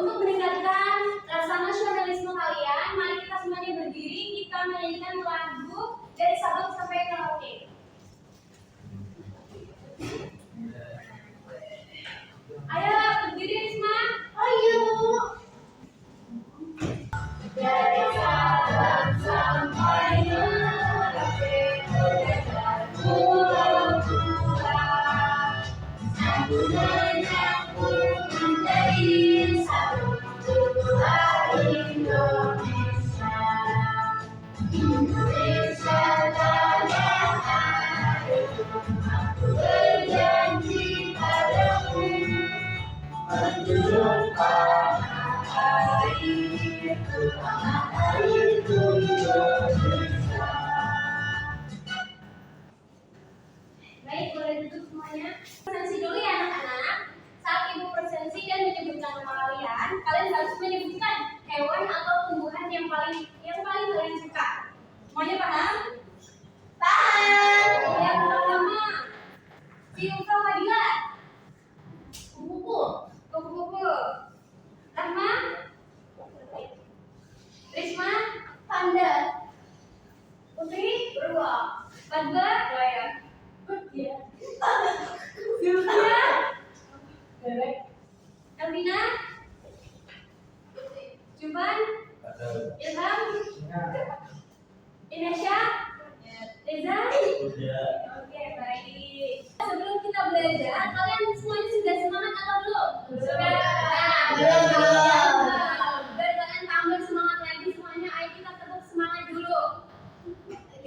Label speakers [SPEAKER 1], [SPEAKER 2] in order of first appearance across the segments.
[SPEAKER 1] Untuk meningkatkan rasa nasionalisme kalian, mari kita semuanya berdiri, kita menyanyikan lagu dari Sabang sampai Merauke. Ayo berdiri Risma. Ayo. Dari Sabang sampai Merauke, pulau pulau, satu menyatu menjadi satu tubuh Indonesia. Indonesia tanah airku, aku berjanji padamu, menjunjung tanah airku Indonesia. Baik, boleh duduk semuanya. Presensi dulu ya anak-anak. Saat ibu presensi dan menyebutkan nama kalian, kalian harus menyebutkan hewan atau tumbuhan yang paling kalian suka. Semuanya paham? Paham. Yang pertama, Silka Fadila. Kupu-kupu. Rahma. Risma. Panda. Putri. Beruang. Badba. Buaya. Silvia. Bebek. Elvina. Juban. Ilham. Inesha. Reza. Oke, baik. Sebelum kita belajar, kalian semuanya sudah semangat atau belum? Sudah. Belum. Biar kalian tambah semangat lagi semuanya, ayo kita tepuk semangat dulu.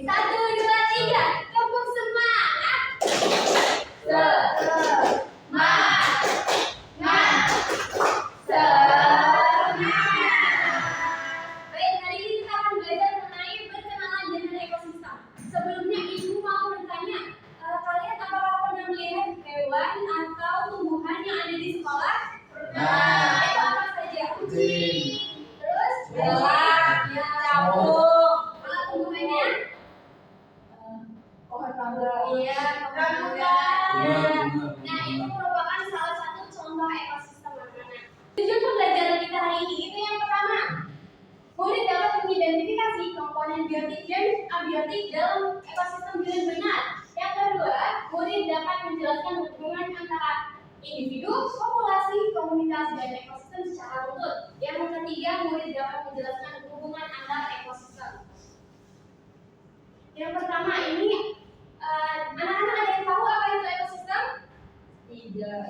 [SPEAKER 1] 1, 2, 3, tepuk semangat. Semangat. Baik, hari ini kita akan belajar mengenai berkenalan dengan ekosistem. Sebelumnya ibu mau bertanya, kalian apakah pernah melihat hewan atau tumbuhan yang ada di sekolah? Pernah. Itu apa saja? Kucing. Terus? Hewan. Cacing. Kalau tumbuhannya? Pohon mangga. Iya, pohon mangga. Nah, itu merupakan salah satu contoh ekosistem anak-anak. Tujuan pembelajaran kita hari ini itu yang pertama, murid dapat mengidentifikasi komponen biotik dan abiotik dalam ekosistem dengan benar. Yang kedua, murid dapat menjelaskan hubungan antara individu, populasi, komunitas, dan ekosistem secara utuh. Yang ketiga, murid dapat menjelaskan hubungan antar ekosistem. Yang pertama ini, anak-anak ada yang tahu apa itu ekosistem? Tidak.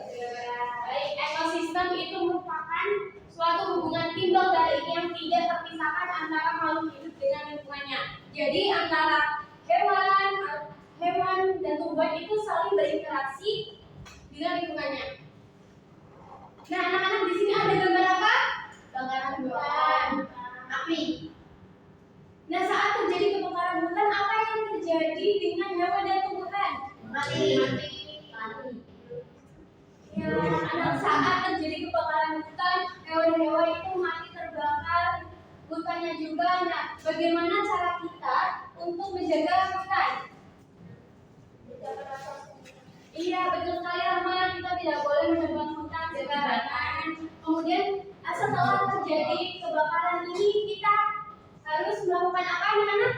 [SPEAKER 1] Baik, ekosistem itu merupakan suatu hubungan timbal balik yang tidak terpisahkan antara makhluk hidup dengan lingkungannya. Jadi antara hewan dan tumbuhan itu saling berinteraksi dengan lingkungannya. Nah, anak-anak di sini ada gambar apa? Kebakaran hutan, api. Nah, saat terjadi kebakaran hutan, apa yang terjadi dengan hewan dan tumbuhan? Mati. Ya, anak saat terjadi kebakaran hutan, hewan-hewan itu mati terbakar, hutannya juga. Nah, bagaimana cara kita untuk menjaga hutan? Iya, betul sekali Rahma, kita tidak boleh menebang hutan sembarangan. Kemudian setelah terjadi kebakaran ini kita harus melakukan apa anak-anak?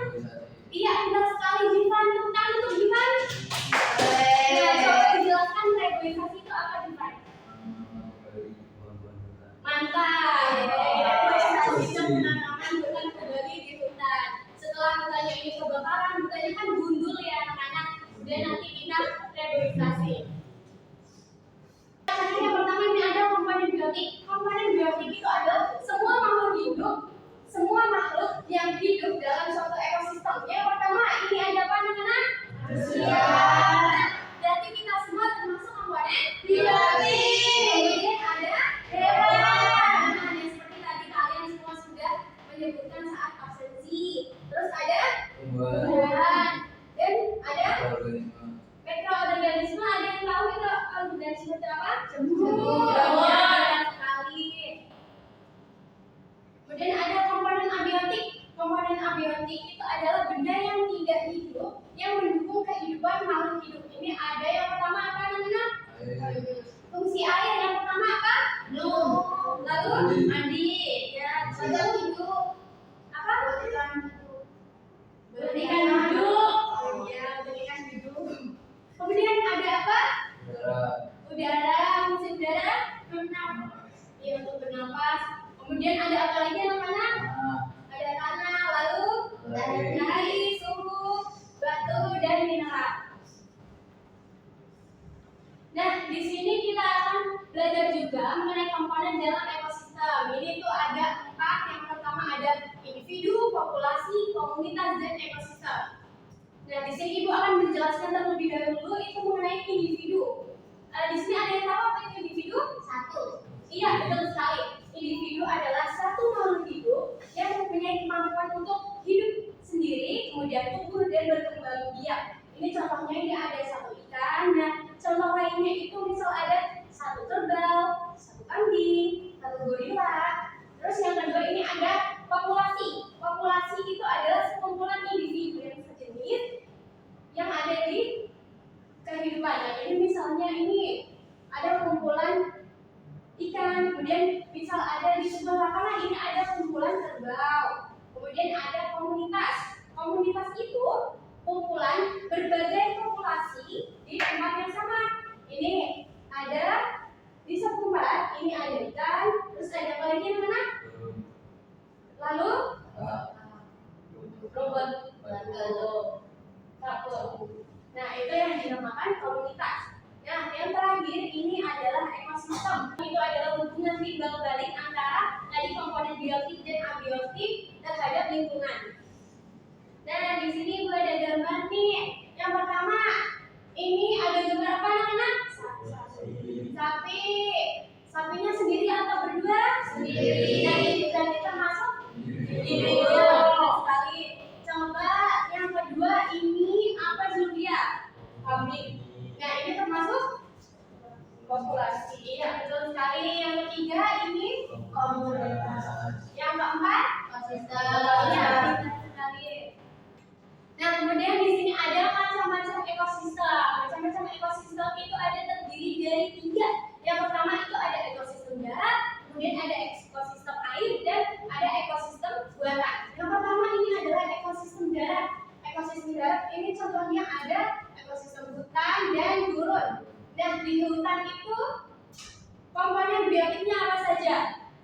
[SPEAKER 1] Iya, benar sekali Jivan. Tepuk tangan untuk Jivan. Nah, coba dijelaskan reboisasi itu apa Jivan? Mantap. Reboisasi itu penanaman hutan kembali di hutan. Setelah hutannya ini kebakaran, hutannya kan gundul ya anak-anak. Dan nanti kita reboisasi. Yang pertama ini ada komponen biotik. Komponen biotik itu adalah semua makhluk hidup yang hidup dalam suatu ekosistem. Yang pertama ini ada apa anak-anak? Manusia. Berarti kita semua termasuk komponen biotik. Kemudian ada hewan. Nah, seperti tadi kalian semua sudah menyebutkan saat absensi. Terus ada tumbuhan. Dan ada mikroorganisme. Ada yang tahu mikroorganisme itu apa? Banyak sekali. Kemudian ada komponen abiotik. Komponen abiotik itu adalah benda yang tidak hidup yang mendukung kehidupan makhluk hidup. Ini ada yang pertama apa namanya? Fungsi air. Yang pertama apa? Minum. Lalu lalu mandi, ya, contoh hidup apa? Berikan duduk, ya, berikan duduk. Kemudian ada apa? Udara, fungsi udara, ya, untuk bernapas. Kemudian ada apa lagi anak-anak? Ada tanah, lalu matahari, suhu, batu, dan mineral. Nah, di sini kita akan belajar juga mengenai komponen dalam ekosistem. Ini tuh ada 4. Yang pertama ada individu, populasi, komunitas, dan ekosistem. Nah, di sini Ibu akan menjelaskan terlebih dahulu itu mengenai individu. Di sini ada yang tahu apa itu individu? Satu. Iya, betul sekali. Individu adalah satu makhluk hidup yang mempunyai kemampuan untuk hidup sendiri, kemudian tumbuh dan berkembang biak. Ini contohnya ini ada satu ikan. Nah, contoh lainnya itu misal ada satu kerbau, satu kambing, satu gorila. Terus yang kedua ini ada populasi. Populasi itu adalah sekumpulan individu yang sejenis yang ada di kehidupan. Jadi misalnya ini ada kumpulan ikan, kemudian misal ada di sebelah kanan ini ada kumpulan kerbau. Kemudian ada komunitas. Komunitas itu kumpulan berbagai populasi di tempat yang sama. Ini ada di satu tempat, ini ada ikan, terus ada apa lagi mana? Lalu robot, nah itu yang dinamakan komunitas. Nah, yang terakhir ini adalah ekosistem. Itu adalah hubungan timbal balik antara tadi komponen biotik dan abiotik terhadap lingkungan. Nah, di sini gue ada gambar nih. Yang pertama, ini ada gambar apa anak-anak? Sapi. Sapinya sendiri atau berdua? Sendiri. Dan itu berarti termasuk individu. Sekali. Coba yang kedua ini apa Julia? Kambing. Nah, ini termasuk populasi. Iya, betul sekali. Yang ketiga ini komunitas. Yang keempat ekosistem. Iya, betul sekali. Nah, kemudian di sini ada macam-macam ekosistem. Macam-macam ekosistem itu ada terdiri dari 3. Yang pertama itu ada ekosistem darat, kemudian ada ekosistem air, dan ada ekosistem buatan. Yang pertama ini adalah ekosistem darat. Ekosistem darat ini contohnya ada ekosistem hutan dan gurun. Nah, di hutan itu komponen biotiknya apa saja?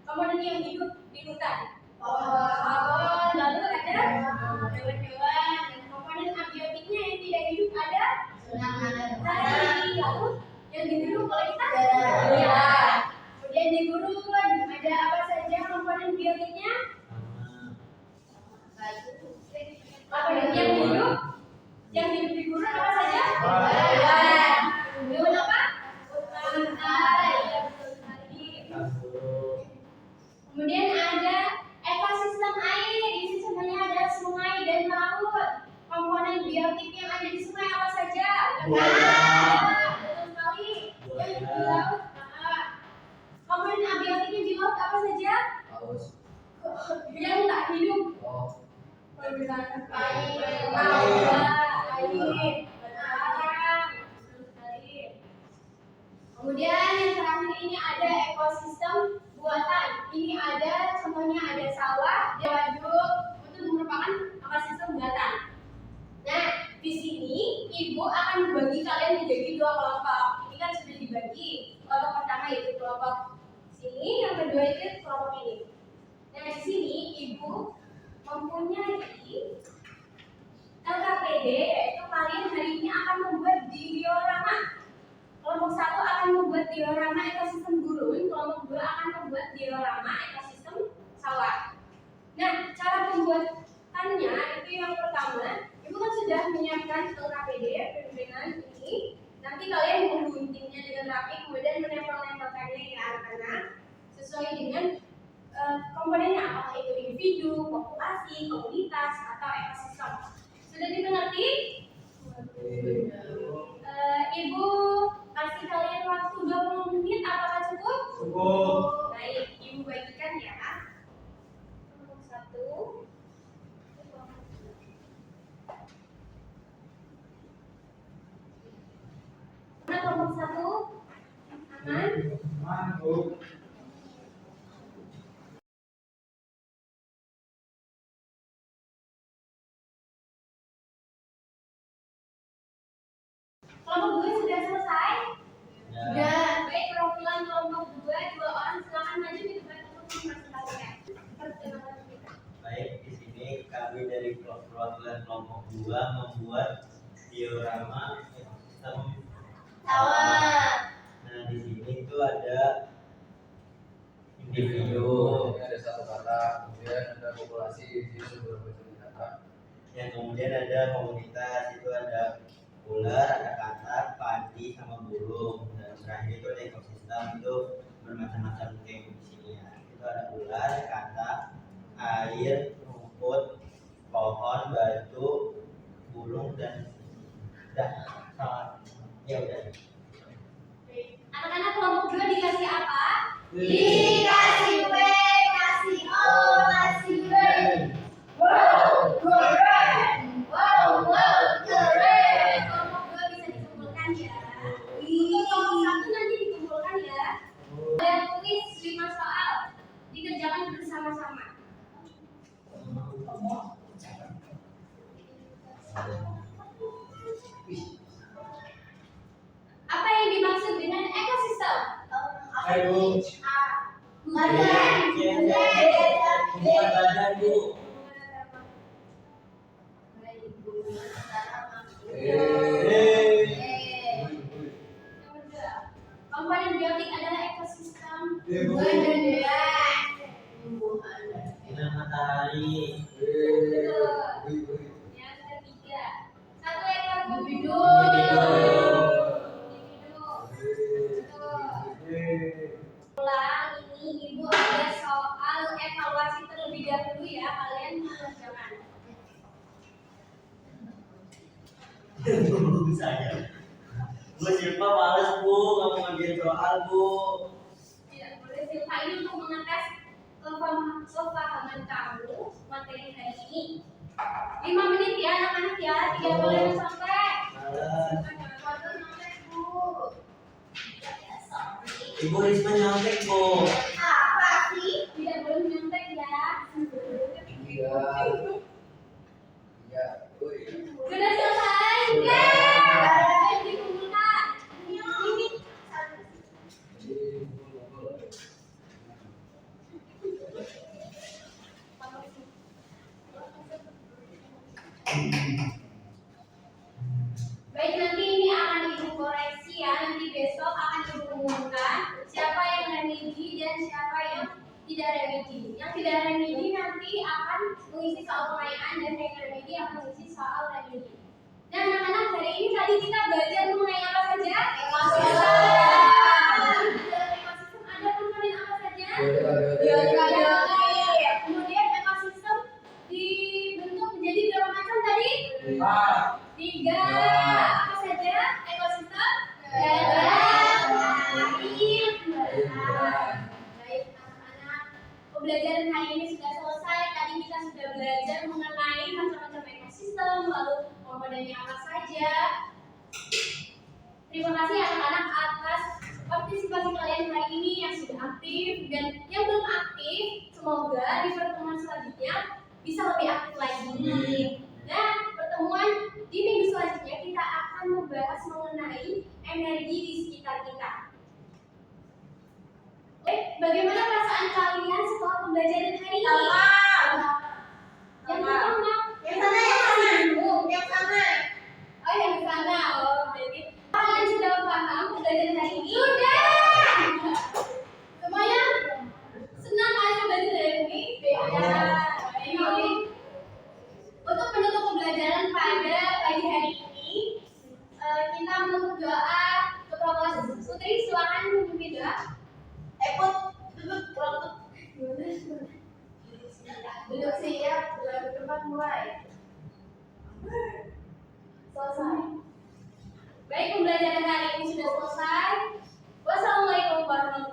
[SPEAKER 1] Komponen yang hidup di hutan. Pohon, lalu ada hewan-hewan. Dan komponen abiotiknya yang tidak hidup ada matahari, lalu yang dihirup oleh kita ya. Kemudian di gurun ada apa saja komponen biotiknya? Komponen yang hidup di gurun apa saja? Hewan apa? Unta, ya betul sekali. Kemudian ada ekosistem air. Di sini sebenarnya ada sungai dan laut. Komponen biotik yang ada di sungai apa saja? Betul sekali. Yang di laut. Komponen abiotiknya di laut apa saja? Yang tak hidup. Kemudian yang terakhir ini ada ekosistem buatan. Ini ada contohnya ada sawah, waduk, itu merupakan ekosistem buatan. Nah, di sini Ibu akan membagi kalian menjadi 2 kelompok. Ini kan sudah dibagi. Kelompok pertama yaitu kelompok sini, yang kedua itu kelompok ini. Nah, di sini Ibu mempunyai LKPD, yaitu kalian hari ini akan membuat diorama. Kelompok 1 akan membuat diorama ekosistem gurun, kelompok 2 akan membuat diorama ekosistem sawah. Nah, cara pembuatannya itu yang pertama, Ibu kan sudah menyiapkan LKPD dengan ini. Nanti kalian mengguntingnya dengan rapi, kemudian menempel-nempelkannya ya anak-anak sesuai dengan komponennya, apakah itu individu, populasi, komunitas, atau ekosistem. Sudah dimengerti? Ibu kasih kalian waktu 20 menit, apakah cukup? Cukup. Baik, Ibu bagikan ya. Nomor 1. Mana kelompok 1? Aman? kelompok 2 sudah selesai?
[SPEAKER 2] Ya.
[SPEAKER 1] Sudah. Baik, perwakilan kelompok 2, 2 orang silakan maju di depan untuk mempresentasikan.
[SPEAKER 2] Baik, di sini kami dari perwakilan kelompok 2 membuat diorama sistem
[SPEAKER 1] Tower.
[SPEAKER 2] Nah, di sini itu ada individu,
[SPEAKER 3] ada satu kata, kemudian ada populasi di beberapa jenis kata.
[SPEAKER 2] yang kemudian ada komunitas, itu ada ular, ada katak, padi, sama burung. Dan terakhir itu ada ekosistem, itu bermacam-macam kayak di sini ya. Itu ada ular, katak, air, rumput, pohon, batu, burung, dan ya udah.
[SPEAKER 1] Anak-anak kelompok 2 dikasih apa?
[SPEAKER 4] Dikasih W, kasih O, kasih W.
[SPEAKER 1] Wow, keren. Wow, keren. Kelompok 2 bisa dikumpulkan ya. Untuk kelompok 1 nanti dikumpulkan ya. Ada tulis 5 soal. Dikerjakan bersama-sama. Apa yang dimaksud dengan ekosistem?
[SPEAKER 3] Ayo.
[SPEAKER 2] Badan, Bu.
[SPEAKER 1] Komponen biotik adalah ekosistem.
[SPEAKER 2] Sinar matahari.
[SPEAKER 1] Yang ketiga, satu ekor individu. Ulang ini ibu ada soal evaluasi terlebih dahulu ya, kalian mengerjakan.
[SPEAKER 2] Saya. Bu Silva males, Bu, nggak mau ngerjain soal, Bu.
[SPEAKER 1] Tidak boleh Silva ini untuk mengetes kepahaman kamu materi hari ini. 5 menit ya anak-anak ya, tidak boleh sampai.
[SPEAKER 2] Males.
[SPEAKER 1] Sampai Bu.
[SPEAKER 2] Ibu Risma nyontek, Bu.
[SPEAKER 4] Apa sih?
[SPEAKER 1] Tidak boleh nyontek ya.
[SPEAKER 3] Iya. Iya.
[SPEAKER 1] Sudah selesai? Ayo dikumpulkan. Ini. Baik, nanti ini akan ibu koreksi ya. Nanti besok akan ibu umumkan siapa yang remedi dan siapa yang tidak remedi. Yang tidak remedi nanti akan mengisi soal pertanyaan dan yang remedi akan mengisi soal remedi. Dan anak-anak, hari ini tadi kita belajar mengenai apa saja? Ekosistem. Ekosistem ada komponen apa saja? Biotik. Kemudian ekosistem dibentuk menjadi berapa macam tadi? 3. Apa saja ekosistem? Baik anak-anak, pembelajaran hari ini sudah selesai. Tadi kita sudah belajar mengenai macam-macam ekosistem, lalu komponennya apa saja. Terima kasih anak-anak atas partisipasi kalian hari ini yang sudah aktif dan yang belum aktif. Semoga di pertemuan selanjutnya bisa lebih aktif lagi. Dan pertemuan di minggu selanjutnya kita akan membahas mengenai energi di sekitar kita. Bagaimana perasaan kalian setelah pembelajaran hari ini? Yang pertama,
[SPEAKER 4] Yang sana, yang sana. Yang sana.
[SPEAKER 1] oh yang di sana. Oh, berarti kalian sudah paham pembelajaran hari ini? Sudah. Semuanya senang kan belajar hari ini? Ini untuk menutup pembelajaran pada pagi hari ini, kita menutup doa kepada Putri. Silakan memimpin doa.
[SPEAKER 4] Put, duduk,
[SPEAKER 1] Duduk siap, lalu tempat mulai. Selesai. Baik, pembelajaran hari ini sudah selesai. Wassalamualaikum warahmatullahi wabarakatuh.